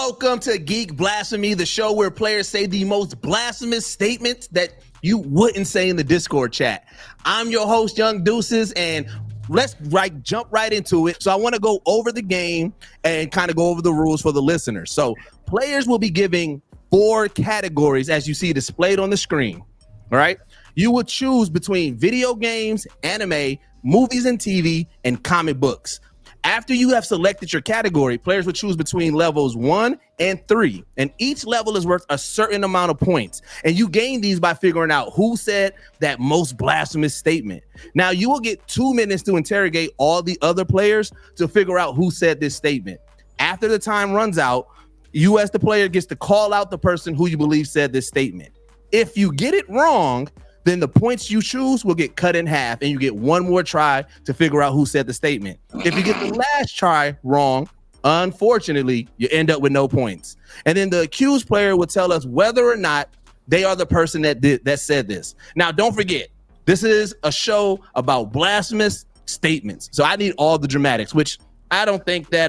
Welcome to Geek Blasphemy, the show where players say the most blasphemous statements that you wouldn't say in the Discord chat. I'm your host, Young Deuces, and let's jump right into it. So I want to go over the game and kind of go over the rules for the listeners. So players will be giving 4 categories as you see displayed on the screen. All right. You will choose between video games, anime, movies and TV, and comic books. After you have selected your category, players will choose between levels 1 and 3, and each level is worth a certain amount of points. And you gain these by figuring out who said that most blasphemous statement. Now, you will get 2 minutes to interrogate all the other players to figure out who said this statement. After the time runs out, you as the player gets to call out the person who you believe said this statement. If you get it wrong, then the points you choose will get cut in half and you get one more try to figure out who said the statement. If you get the last try wrong, unfortunately, you end up with no points. And then the accused player will tell us whether or not they are the person that said this. Now, don't forget, this is a show about blasphemous statements. So I need all the dramatics, which I don't think that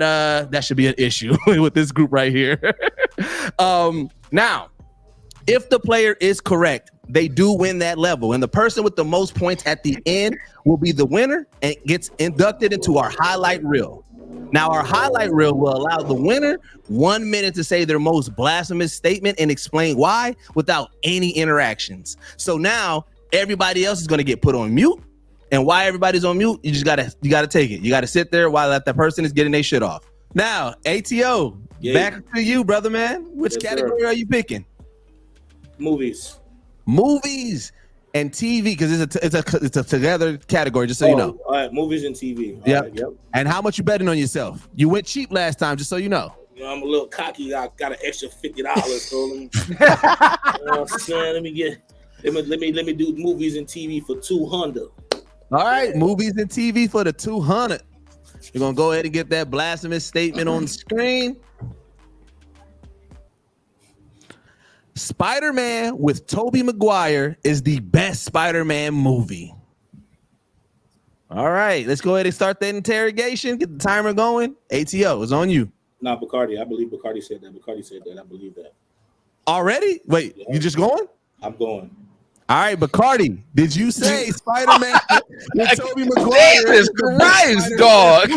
that should be an issue with this group right here. Now, if the player is correct, they do win that level, and the person with the most points at the end will be the winner and gets inducted into our highlight reel. Now, our highlight reel will allow the winner 1 minute to say their most blasphemous statement and explain why without any interactions. So now everybody else is going to get put on mute, and while everybody's on mute, you gotta take it. You gotta sit there while that person is getting their shit off. Now, ATO, back to you, brother man. Which category are you picking? Movies and TV, because it's a together category, just so you know. All right, movies and TV. Yep. Right, yep. And how much you betting on yourself? You went cheap last time, just so you know. You know, I'm a little cocky. I got an extra $50, so let me, you know what I'm saying? Let me do movies and TV for 200. All right, movies and TV for the 200. You're gonna go ahead and get that blasphemous statement on the screen. Spider-Man with Tobey Maguire is the best Spider-Man movie. All right, let's go ahead and start that interrogation. Get the timer going. ATO, it's on you. Nah, Bacardi. I believe Bacardi said that. I believe that. Already? Wait, you just going? I'm going. All right, Bacardi, did you say Spider-Man with Tobey Maguire? Jesus Christ, dog.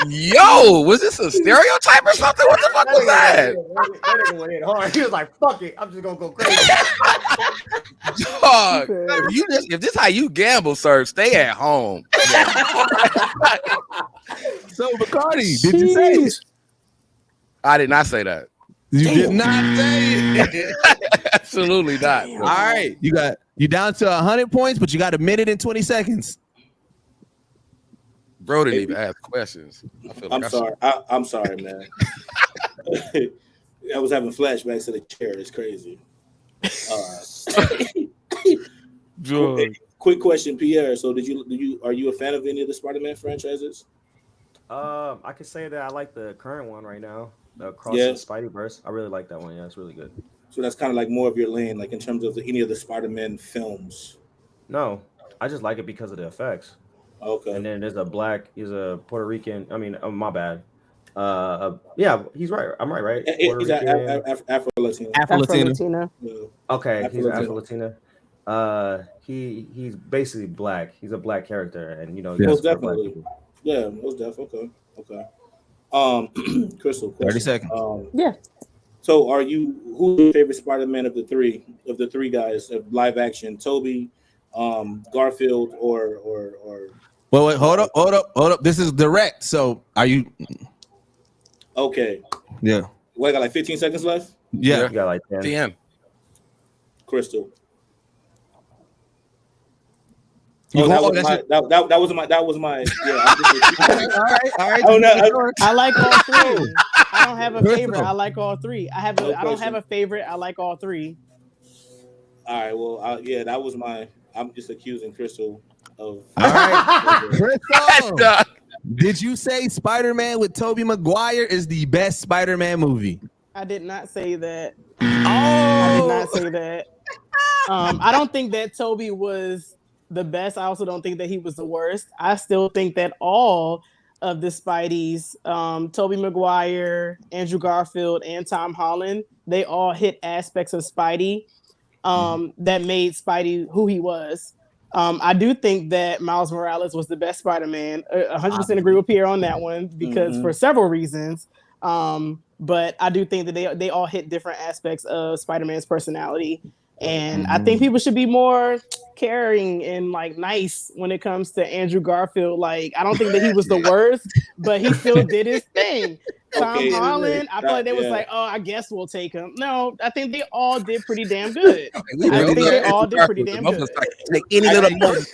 Yo, was this a stereotype or something? What the fuck was that? That went in hard. He was like, "Fuck it, I'm just gonna go crazy." Dog, if this how you gamble, sir, stay at home. So, Bacardi, did you say it? I did not say that. You did not say it. Absolutely not. All right, you down to 100 points, but you got 1 minute and 20 seconds. Bro didn't even ask questions. I'm sorry, man. I was having flashbacks to the chair. It's crazy. Quick question, Pierre. So, are you a fan of any of the Spider-Man franchises? I could say that I like the current one right now, the Cross the Spideyverse. I really like that one. Yeah, it's really good. So that's kind of like more of your lane, like in terms of any of the Spider-Man films. No, I just like it because of the effects. Okay. And then he's a Puerto Rican. I mean, my bad. Yeah, he's right. I'm right? He's Afro-Latino. Afro-Latino. Okay, he's Afro-Latino. He's basically black. He's a black character, and you know, most definitely. Yeah, most definitely. Okay. Crystal, question. 30 seconds. Yeah. So, who's your favorite Spider-Man of the three guys of live action? Tobey, Garfield, or Wait, hold up. This is direct. So are you okay? Yeah. What, I got like 15 seconds left? Yeah. You got like 10. DM. Crystal. That was my yeah. All right. Oh no, I like all three. I don't have a favorite. I like all three. I don't have a favorite. I like all three. All right. Well, that was my. I'm just accusing Crystal of. All right. Crystal, did you say Spider-Man with Tobey Maguire is the best Spider-Man movie? I did not say that. Oh, I did not say that. I don't think that Tobey was the best. I also don't think that he was the worst. I still think that all of the Spideys, Tobey Maguire, Andrew Garfield, and Tom Holland, they all hit aspects of Spidey that made Spidey who he was. I do think that Miles Morales was the best Spider-Man. 100% agree with Pierre on that one because for several reasons. But I do think that they all hit different aspects of Spider-Man's personality. And I think people should be more caring and like nice when it comes to Andrew Garfield. Like, I don't think that he was the worst, but he still did his thing. Tom Holland, I feel like they was like, oh, I guess we'll take him. No, I think they all did pretty damn good. I think they all did pretty damn good. Take any little moment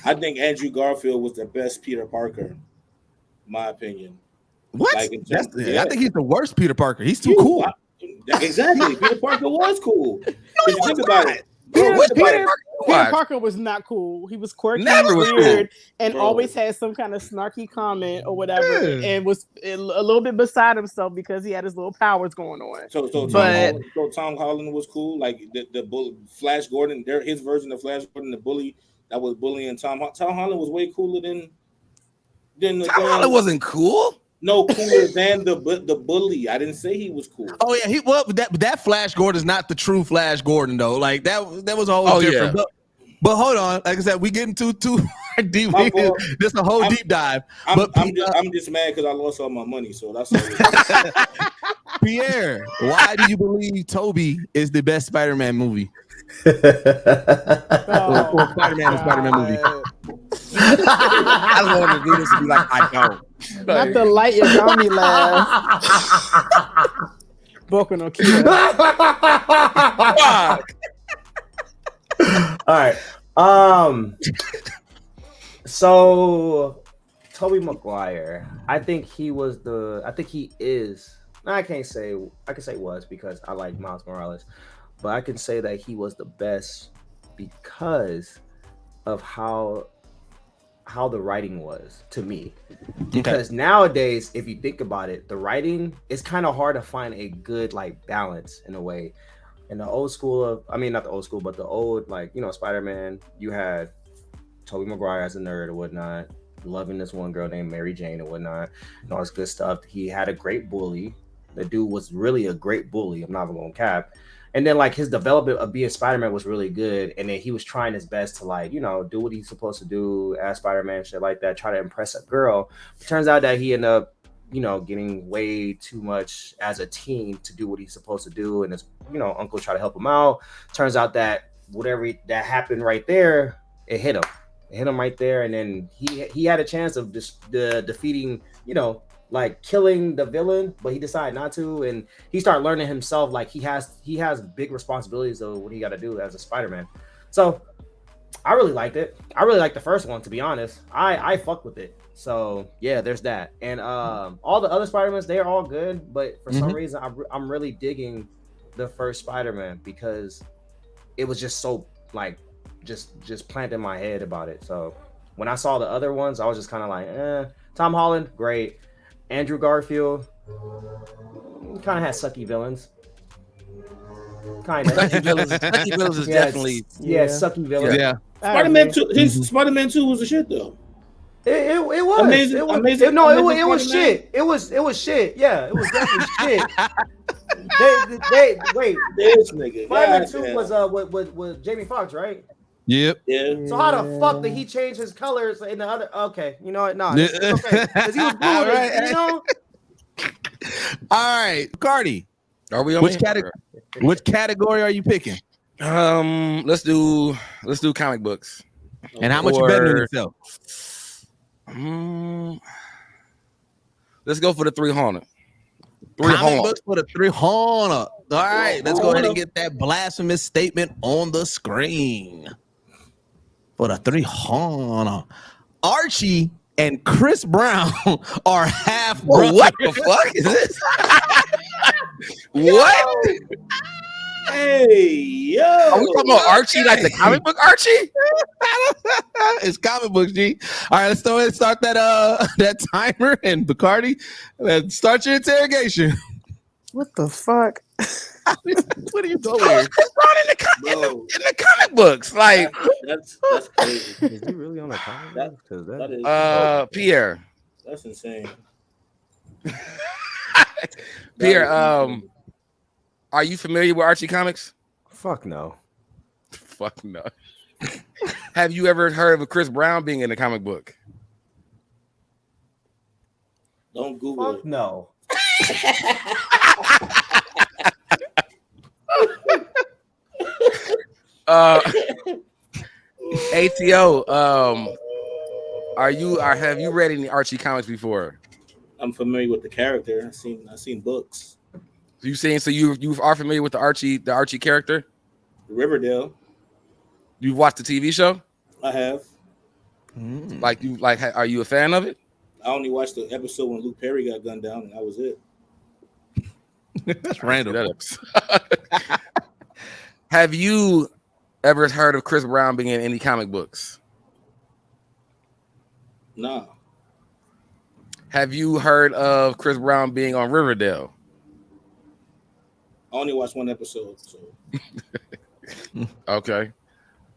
I think Andrew Garfield was the best Peter Parker, my opinion. What? Like, I think he's the worst Peter Parker. He's too cool. Exactly. Peter Parker was cool. No, he was not. Peter Parker was not cool. He was quirky, weird, and always had some kind of snarky comment or whatever, and was a little bit beside himself because he had his little powers going on. So Tom Holland was cool. Like the Flash Gordon, his version of Flash Gordon, the bully that was bullying Tom Holland was way cooler than Tom Holland wasn't cool. No, cooler than the bully. I didn't say he was cool. Oh yeah, that Flash Gordon is not the true Flash Gordon though. Like that was a whole different. Yeah. But hold on, like I said, we getting too deep. This a whole deep dive. I'm just mad because I lost all my money, so that's all. Pierre, why do you believe Toby is the best Spider-Man movie? Spider-Man movie. I wanted to do this and be like, I don't. Not the light you got me laugh. Boku no Kira. All right. So Tobey Maguire, I think he is. I can say was because I like Miles Morales, but I can say that he was the best because of how the writing was to me. Because nowadays, if you think about it, the writing is kind of hard to find a good like balance in a way. In the old school not the old school, but the old Spider-Man, you had Tobey Maguire as a nerd or whatnot, loving this one girl named Mary Jane and whatnot, and all this good stuff. He had a great bully. The dude was really a great bully. I'm not even gonna cap. And then his development of being Spider-Man was really good. And then he was trying his best to do what he's supposed to do as Spider-Man, shit like that, try to impress a girl. It turns out that he ended up, getting way too much as a teen to do what he's supposed to do. And his, uncle tried to help him out. Turns out that whatever that happened right there, it hit him. It hit him right there. And then he had a chance of just defeating, killing the villain, but he decided not to, and he started learning himself. He has big responsibilities of what he got to do as a Spider-Man. So I really liked it. I really liked the first one, to be honest. I fuck with it. So yeah, there's that. And all the other Spider-Mans, they're all good, but for some reason I'm really digging the first Spider-Man because it was just so just planted in my head about it. So when I saw the other ones, I was just kind of like, Tom Holland, great. Andrew Garfield kind of has sucky villains. Kind of. Sucky villains is definitely sucky villains. Yeah. Spider-Man 2. Spider-Man 2 was a shit though. It was amazing. It was shit. It was shit. Yeah, it was definitely shit. They wait. This nigga. Spider-Man 2 was Jamie Foxx, right? Yep. Yeah. So how the fuck did he change his colors in the other? Okay, you know what? No, it's okay. Because he was blue. All right. All right, Cardi. Are we on which category are you picking? Let's do comic books. And how much you betting on yourself? Let's go for the 300. Comic books for the 300. All right, let's go ahead and get that blasphemous statement on the screen. For the 300. Archie and Chris Brown are half brothers. What the fuck is this? What? Hey, yo. Are we talking about Archie, like the comic book Archie? It's comic books, G. All right, let's go ahead and start that timer. And Bacardi, let's start your interrogation. What the fuck? What are you doing? Chris Brown in the comic books. Like, That's crazy. Is he really on a comic book? Because That is Pierre. that's insane. Pierre, are you familiar with Archie comics? fuck no. Fuck no. Have you ever heard of Chris Brown being in a comic book? Don't Google Fuck it. no. ATO, have you read any Archie comics before? I'm familiar with the character. I've seen books. You are familiar with the Archie character? Riverdale. You've watched the TV show? I have. Are you a fan of it? I only watched the episode when Luke Perry got gunned down, and that was it. That's random. Have you ever heard of Chris Brown being in any comic books? Nah. Have you heard of Chris Brown being on Riverdale? I only watched one episode. So. Okay.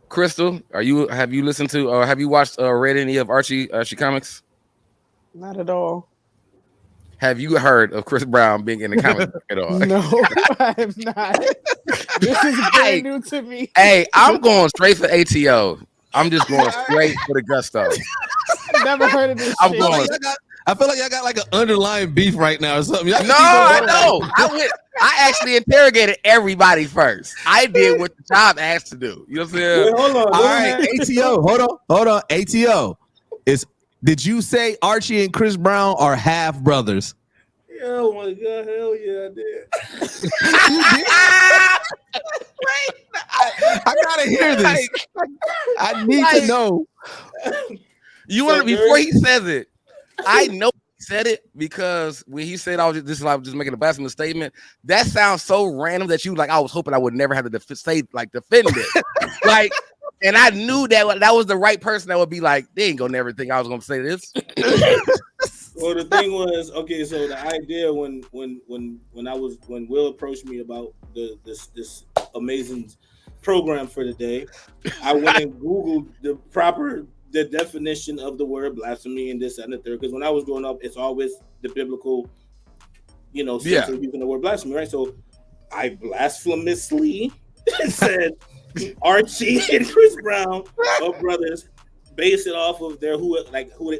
Crystal, have you listened to or have you watched or read any of Archie comics? Not at all. Have you heard of Chris Brown being in the comic book at all? No, I have not. This is brand new to me. Hey, I'm going straight for ATO. I'm just going straight for the gusto. Never heard of this I'm shit. going. I feel like I got like an underlying beef right now or something. No, I know. I actually interrogated everybody first. I did what the job asked to do. You know what I'm saying? Wait, hold on. All right, ATO. Hold on. ATO. Did you say Archie and Chris Brown are half brothers? Oh my god, hell yeah, I did. I gotta hear this. I need to know. You want before he says it? I know he said it because when he said I was just making a blasphemous statement, that sounds so random that I was hoping I would never have to defend it. And I knew that was the right person that would be like, they ain't gonna never think I was gonna say this. Well, the thing was, okay, so the idea when Will approached me about this amazing program for the day, I went and Googled the definition of the word blasphemy and this and the third. Because when I was growing up, it's always the biblical, sense of using the word blasphemy, right? So I blasphemously said Archie and Chris Brown are brothers. Base it off of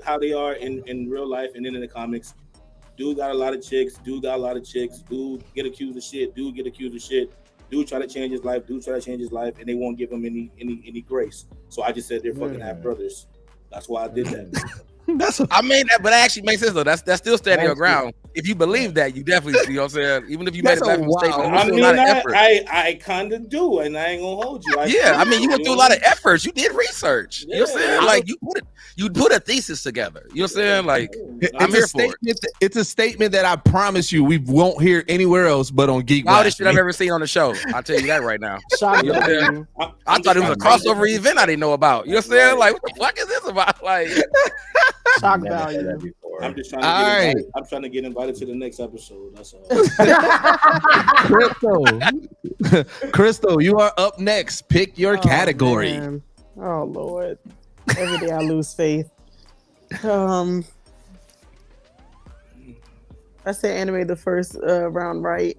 how they are in real life and then in the comics. Dude got a lot of chicks. Dude get accused of shit. Dude get accused of shit. Dude try to change his life. And they won't give him any grace. So I just said they're fucking half brothers. That's why I did that. But that actually makes sense though. That's still standing your ground. If you believe that, you definitely, you know what I'm saying? Even if you made a blasphemous statement, I mean, a lot of effort. I kind of do, and I ain't gonna hold you. You went through a lot of efforts. You did research. You know what I'm saying? Like you put a thesis together. You know what I'm saying? Like I'm here for it. It's a statement that I promise you we won't hear anywhere else but on Geek Blasphemy. Wildest shit I've ever seen on the show. I'll tell you that right now. You know what I'm saying? I thought it was a crossover event I didn't know about. You know what I'm saying? Like what the fuck is this about? Like shock value. I'm just trying to get invited to the next episode. That's all. Crystal, you are up next. Pick your category. Man. Oh Lord. Every day I lose faith. I said anime the first round, right?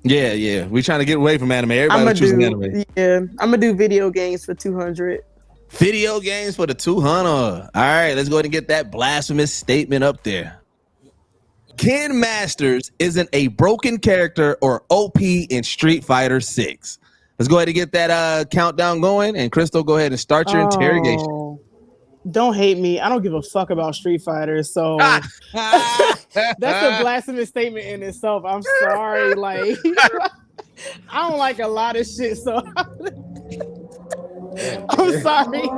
Yeah. We're trying to get away from anime. Everybody choosing anime. Yeah, I'm gonna do video games for 200. Video games for the 200. All right, let's go ahead and get that blasphemous statement up there. Ken Masters isn't a broken character or OP in Street Fighter 6. Let's go ahead and get that countdown going. And Crystal, go ahead and start your interrogation. Don't hate me. I don't give a fuck about Street Fighter. So that's a blasphemous statement in itself. I'm sorry. Like, I don't like a lot of shit. So I'm sorry.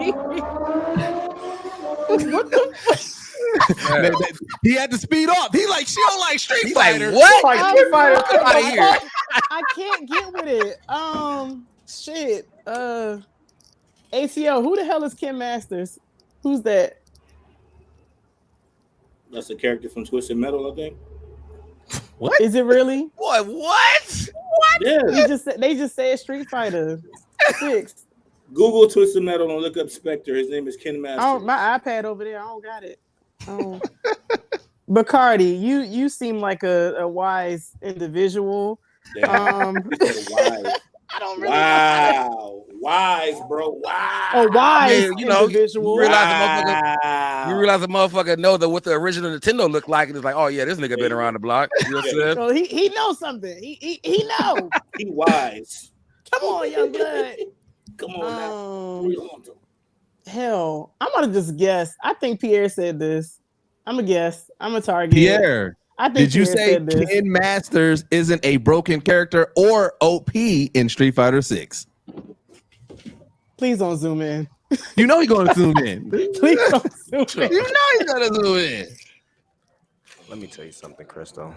What the fuck? He had to speed up. He like, she don't like Street Fighter. Like, what? Like Street Fighter. Get out of here. I can't get with it. Shit. ATO. Who the hell is Ken Masters? Who's that? That's a character from Twisted Metal, I think. What? Is it really? Boy, what? Yeah. They just said Street Fighter 6. Google Twisted Metal and look up Spectre. His name is Ken Masters. Oh, my iPad over there. I don't got it. Oh. Bacardi, you seem like a wise individual. Wise. I don't really Wow, wise, bro. Wow. A wise individual. You realize the motherfucker know that what the original Nintendo looked like, and it's like, oh yeah, this nigga been around the block. You know what I'm saying? So he knows something. He know. He wise. Come on, young blood. Come on now. Hell, I'm gonna just guess. I think Pierre said this. I'm gonna guess. I'm a target. Pierre, I think did you Pierre say said this. Ken Masters isn't a broken character or OP in Street Fighter 6? Please don't zoom in. You know he's gonna zoom in. Please don't zoom in. You know he's gonna zoom in. Let me tell you something, Crystal.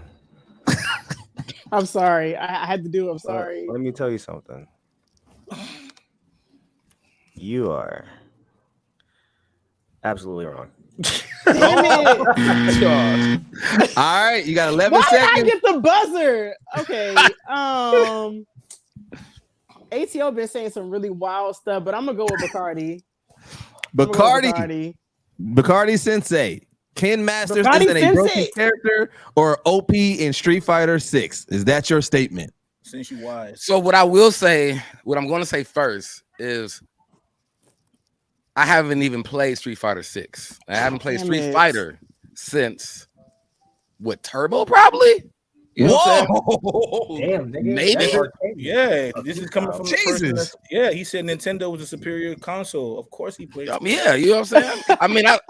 I'm sorry. I had to do it. I'm sorry. Let me tell you something. You are absolutely wrong. Damn it. All right, you got 11 Why seconds. did I get the buzzer? Okay. ATO been saying some really wild stuff, but I'm gonna go with Bacardi. Bacardi Sensei. Ken Masters Bacardi isn't a broken Sensei. character or OP in Street Fighter 6. Is that your statement? Since you wise. So what I will say, what I'm going to say first is, I haven't even played Street Fighter 6. I haven't played Street Fighter since what, Turbo probably? You know Whoa! Damn, nigga. Maybe. Yeah, this is coming from the person Jesus. that's, yeah, he said Nintendo was a superior console. Of course he played. Yeah, you know what I'm saying? I mean, like,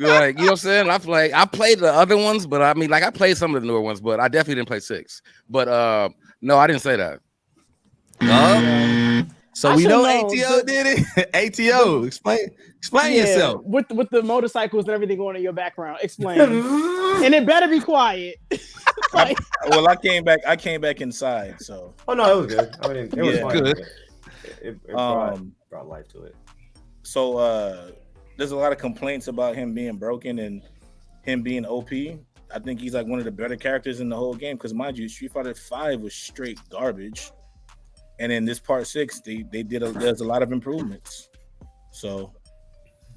you know what I'm saying? I played the other ones, but I mean, like, I played some of the newer ones, but I definitely didn't play 6. But no, I didn't say that. So we know ATO did it. ATO, explain yourself. With the motorcycles and everything going in your background. Explain. And it better be quiet. Well, I came back inside, so. Oh no, it was good. I mean, it was fun. Good. It brought life to it. So there's a lot of complaints about him being broken and him being OP. I think he's like one of the better characters in the whole game because, mind you, Street Fighter 5 was straight garbage, and in this part 6, there's a lot of improvements. So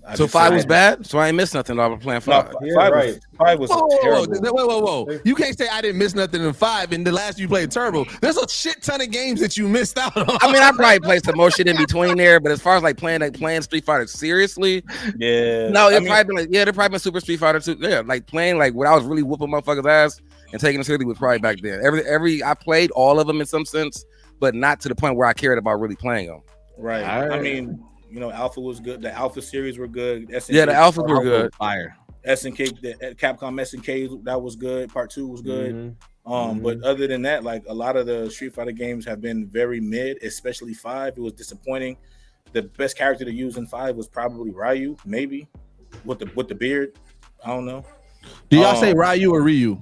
5 was bad, so I ain't missed nothing. I was playing 5. No, 5 was terrible. Whoa. You can't say I didn't miss nothing in 5, and the last you played Turbo. There's a shit ton of games that you missed out on. I mean, I probably played some more shit in between there, but as far as like playing Street Fighter seriously, yeah, no, there probably been Super Street Fighter 2. Yeah, like playing like when I was really whooping motherfuckers' ass and taking it seriously was probably back then. I played all of them in some sense, but not to the point where I cared about really playing them. Right. I mean, you know, Alpha was good. The Alpha series were good. The Alphas were good. Fire. SNK, the Capcom SNK, that was good. Part 2 was good. Mm-hmm. But other than that, like a lot of the Street Fighter games have been very mid, especially 5. It was disappointing. The best character to use in 5 was probably Ryu, maybe with the beard. I don't know. Do y'all say Ryu or Ryu?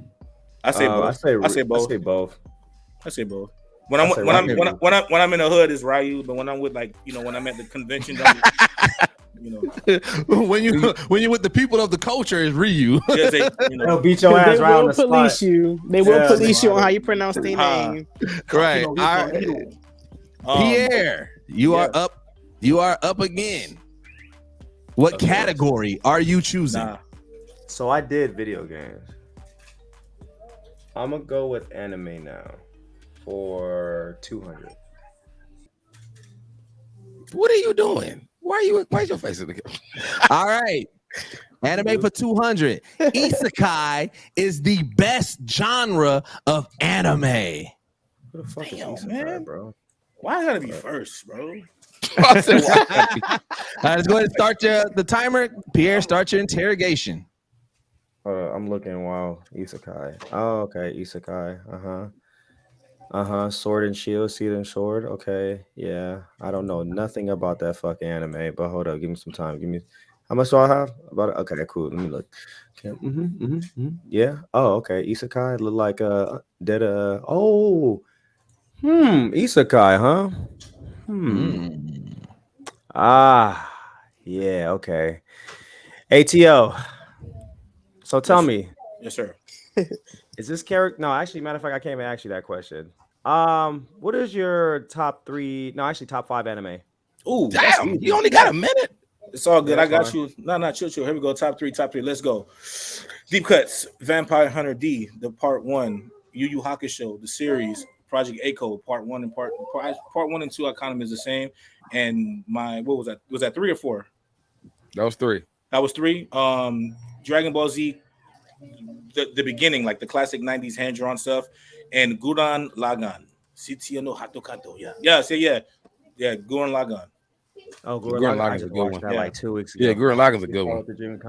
I say both. I say both. When I'm in the hood, it's Ryu, but when I'm with, like, you know, when I'm at the convention, you know, when you're with the people of the culture, is Ryu. They'll beat your ass right on the spot. They will police you on how you pronounce their name. Right. All right. Pierre, you are up. You are up again. What category are you choosing? So I did video games. I'm gonna go with anime now for 200. What are you doing? Why's your face in the camera? All right. Anime for 200. Isekai is the best genre of anime. Who the fuck is Damn, Isekai, man, bro? Why I gotta be first, bro? All right, let's go ahead and start the timer. Pierre, start your interrogation. I'm looking. Wow, Isekai. Oh, okay, Isekai. Sword and Shield, Seed and Sword. Okay, yeah. I don't know nothing about that fucking anime, but hold up, give me some time. Give me, how much do I have about it? Okay, cool. Let me look. Okay. Yeah. Oh, okay. Isekai look like Isekai, huh? Yeah. Okay. ATO. So tell me. Yes, sir. Is this character? No, actually, matter of fact, I can't even ask you that question. What is your top 3? No, actually, top 5 anime? Ooh, damn! You only got a minute. It's all good. Yeah, I got fine. you. No, chill. Here we go. Top three. Let's go. Deep Cuts, Vampire Hunter D, the part 1, Yu Yu Hakusho, the series, Project ATO, part 1 and part 1 and 2. I count them as the same. And what was that? Was that 3 or 4? That was 3. That was 3. Dragon Ball Z, the beginning, like the classic 90s hand drawn stuff, and Gurren Lagann, Sitsuya no Hatokato. Yeah, Gurren Lagann. Oh, Gurren Lagann. I Lagann is a just good watched one. that like 2 weeks ago. Yeah, Gurren Lagann's a good one.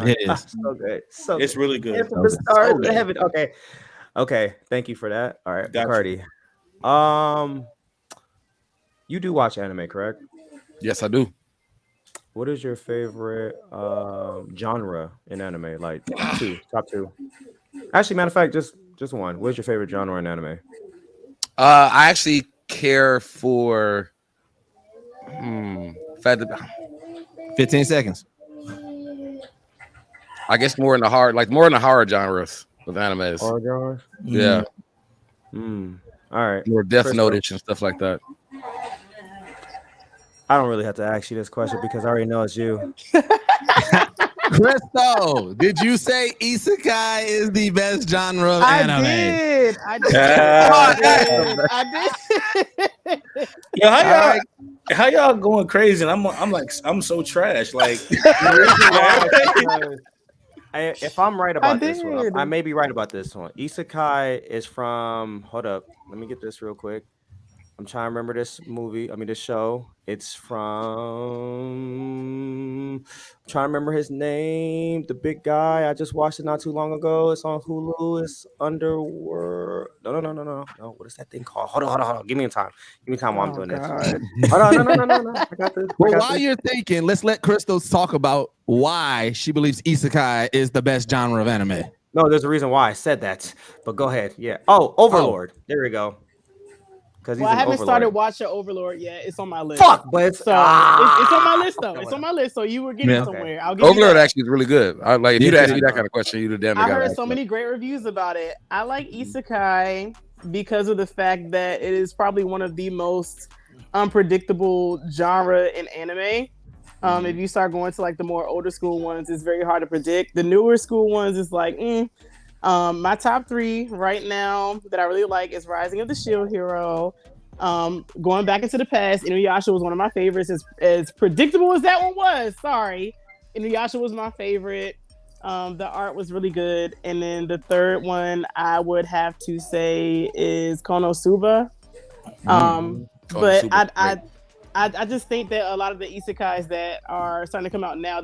It is. So good. So It's really good. good. From the start So to good. heaven. Okay. Thank you for that. All right, Gotcha. Bacardi. You do watch anime, correct? Yes, I do. What is your favorite genre in anime? Like top two. Actually, matter of fact, just one. What's your favorite genre in anime? I actually care for 15 seconds. I guess more in the horror genres with animes. Horror genres? Yeah, All right. more Death Crystal. Note-ish and stuff like that. I don't really have to ask you this question because I already know it's you. Crystal, did you say isekai is the best genre of I anime? did. Yeah, how y'all going crazy? And I'm so trash. Like, If I'm right about this one, did. I may be right about this one. Isekai is from. Hold up, let me get this real quick. I'm trying to remember this show. It's from. I'm trying to remember his name. The big guy. I just watched it not too long ago. It's on Hulu. It's Underworld. No. What is that thing called? Hold on. Give me time while I'm doing this. Hold on. No. I got this. Well, while you're thinking, let's let Crystal talk about why she believes isekai is the best genre of anime. No, there's a reason why I said that. But go ahead. Yeah. Oh, Overlord. There we go. Because I haven't started watching Overlord yet. It's on my list. Fuck, but it's it's on my list though. Okay, It's on my list. So you were getting Yeah. somewhere. I'll give you Overlord that. actually is really good. If you'd asked me that kind of question, you'd have damn near I got heard it. so many great reviews about it. I like isekai because of the fact that it is probably one of the most unpredictable genre in anime. If you start going to like the more older school ones, it's very hard to predict. The newer school ones is like, my top 3 right now that I really like is Rising of the Shield Hero. Going back into the past, Inuyasha was one of my favorites. As predictable as that one was, sorry. Inuyasha was my favorite. The art was really good. And then the third one I would have to say is Konosuba. But I just think that a lot of the isekais that are starting to come out now,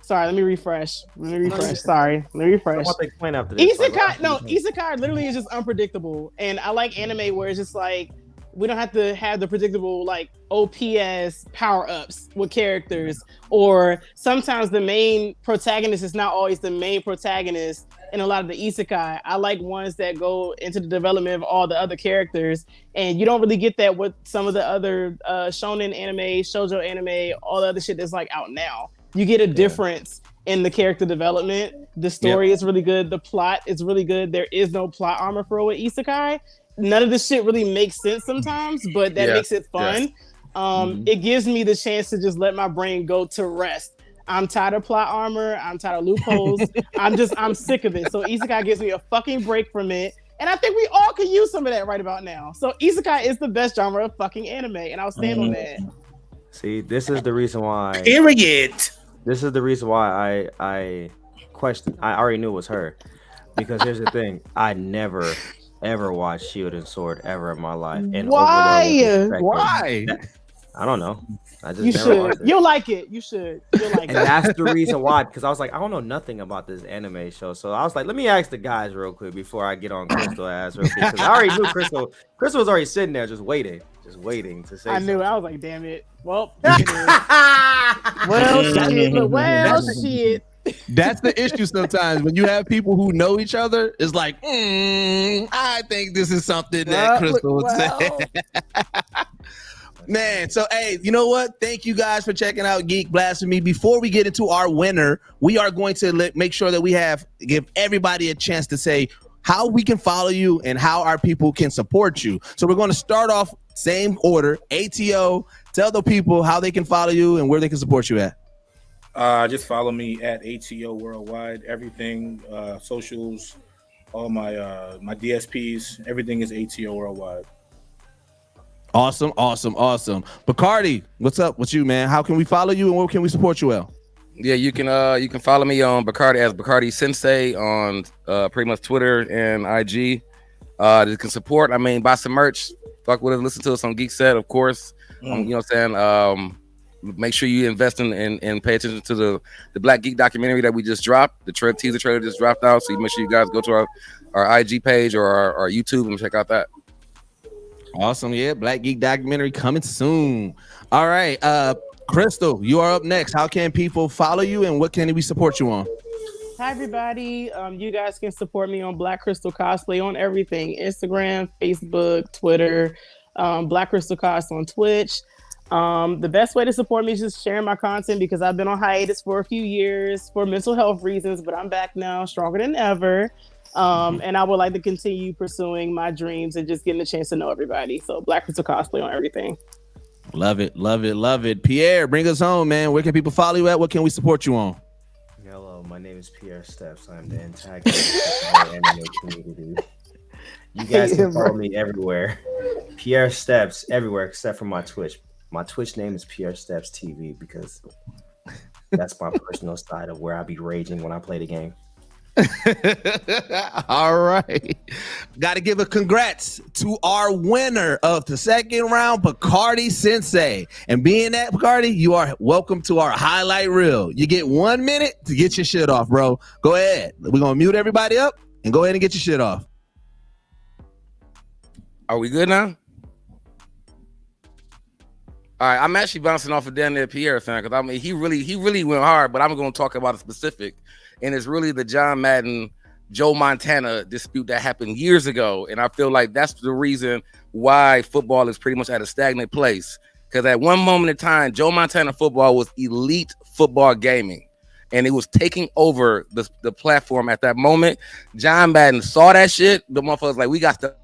Sorry, let me refresh. Sorry, let me refresh. What they explain after this? Isekai literally is just unpredictable. And I like anime where it's just like, we don't have to have the predictable like OPS power-ups with characters, or sometimes the main protagonist is not always the main protagonist in a lot of the isekai. I like ones that go into the development of all the other characters, and you don't really get that with some of the other shonen anime, shoujo anime, all the other shit that's like out now. You get a difference in the character development. The story is really good. The plot is really good. There is no plot armor for with isekai. None of this shit really makes sense sometimes, but that makes it fun. It gives me the chance to just let my brain go to rest. I'm tired of plot armor. I'm tired of loopholes. I'm sick of it. So isekai gives me a fucking break from it. And I think we all could use some of that right about now. So isekai is the best genre of fucking anime, and I'll stand on that. See, this is the reason why. Period. This is the reason why I questioned. I already knew it was her, because here's the thing: I never ever watched Shield and Sword ever in my life. And Why? Why? I don't know. I just You never should. watched it. You'll like it. You should. You'll like And it. that's the reason why, because I was like, I don't know nothing about this anime show. So I was like, let me ask the guys real quick before I get on Crystal ass real quick. Because I already knew Crystal was already sitting there just waiting to say I knew. something. I was like, damn it. Well, shit. That's the issue sometimes when you have people who know each other. It's like, I think this is something that Crystal would say. Man, so hey, you know what? Thank you guys for checking out Geek Blasphemy. Before we get into our winner, we are going to make sure that we give everybody a chance to say how we can follow you and how our people can support you. So we're going to start off same order. ATO, tell the people how they can follow you and where they can support you at. Just follow me at ATO Worldwide. Everything, socials, all my DSPs, everything is ATO Worldwide. Awesome. Bacardi, what's up with you, man? How can we follow you and where can we support you well? Yeah, you can follow me on Bacardi as Bacardi Sensei on pretty much Twitter and IG. You can support. I mean, buy some merch. Fuck with us. Listen to us on Geek Set, of course. You know what I'm saying? Make sure you invest in and pay attention to the Black Geek documentary that we just dropped. The teaser trailer just dropped out. So you make sure you guys go to our IG page or our YouTube and check out that. Awesome. Yeah, Black Geek documentary coming soon. All right. Crystal, you are up next. How can people follow you and what can we support you on? Hi, everybody. You guys can support me on Black Crystal Cosplay on everything. Instagram, Facebook, Twitter, Black Crystal Cos on Twitch. The best way to support me is just sharing my content because I've been on hiatus for a few years for mental health reasons, but I'm back now stronger than ever. And I would like to continue pursuing my dreams and just getting a chance to know everybody. So Black Crystal Cosplay on everything. Love it. Pierre, bring us home, man. Where can people follow you at? What can we support you on? Hello, my name is Pierre Steps. I'm the antagonist of the anime community. You guys can follow me everywhere. Pierre Steps everywhere except for my Twitch. My Twitch name is Pierre Steps TV because that's my personal side of where I be raging when I play the game. All right. Got to give a congrats to our winner of the second round, Bacardi Sensei. And being that, Bacardi, you are welcome to our highlight reel. You get 1 minute to get your shit off, bro. Go ahead. We're going to mute everybody up and go ahead and get your shit off. Are we good now? All right, I'm actually bouncing off of Daniel Pierre fan because I mean he really went hard, but I'm going to talk about a specific, and it's really the John Madden, Joe Montana dispute that happened years ago, and I feel like that's the reason why football is pretty much at a stagnant place. Because at one moment in time, Joe Montana football was elite football gaming, and it was taking over the platform at that moment. John Madden saw that shit. The motherfuckers like, we got to.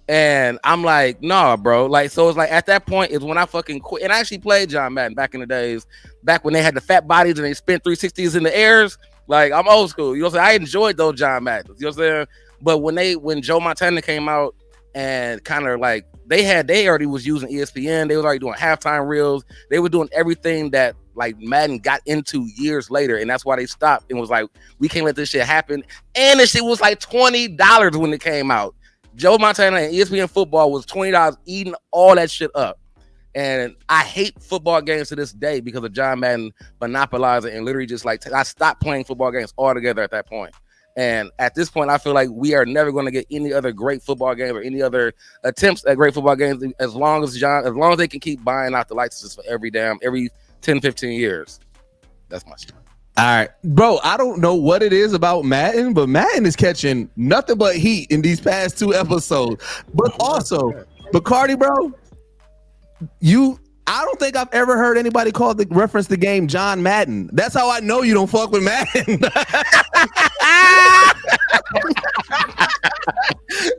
And I'm like, nah, bro. Like, so it's like at that point is when I fucking quit. And I actually played John Madden back in the days, back when they had the fat bodies and they spent 360s in the airs. Like, I'm old school. You know what I'm saying? I enjoyed those John Maddens. You know what I'm saying? But when Joe Montana came out and kind of like they already was using ESPN, they was already doing halftime reels. They were doing everything that like Madden got into years later, and that's why they stopped and was like, we can't let this shit happen. And this shit was like $20 when it came out. Joe Montana and ESPN football was $20, eating all that shit up. And I hate football games to this day because of John Madden monopolizing and literally just like, I stopped playing football games altogether at that point. And at this point, I feel like we are never going to get any other great football game or any other attempts at great football games as long as they can keep buying out the licenses for every 10, 15 years. That's my shit. All right, bro, I don't know what it is about Madden, but Madden is catching nothing but heat in these past 2 episodes. But also, Bacardi, bro, I don't think I've ever heard anybody reference the game John Madden. That's how I know you don't fuck with Madden.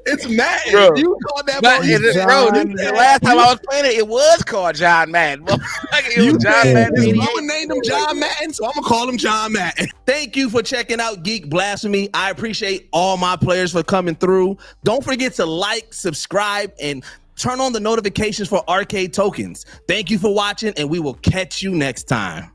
It's Madden. Bro. You called that Bro, the last time I was playing it was called John Madden. It was John Madden. Mama named him John Madden, so I'm gonna call him John Madden. Thank you for checking out Geek Blasphemy. I appreciate all my players for coming through. Don't forget to like, subscribe, and turn on the notifications for arcade tokens. Thank you for watching, and we will catch you next time.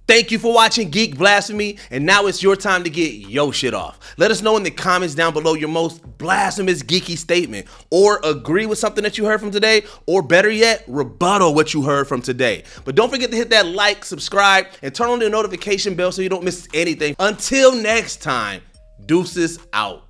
Thank you for watching Geek Blasphemy, and now it's your time to get your shit off. Let us know in the comments down below your most blasphemous geeky statement, or agree with something that you heard from today, or better yet, rebuttal what you heard from today. But don't forget to hit that like, subscribe, and turn on the notification bell so you don't miss anything. Until next time, deuces out.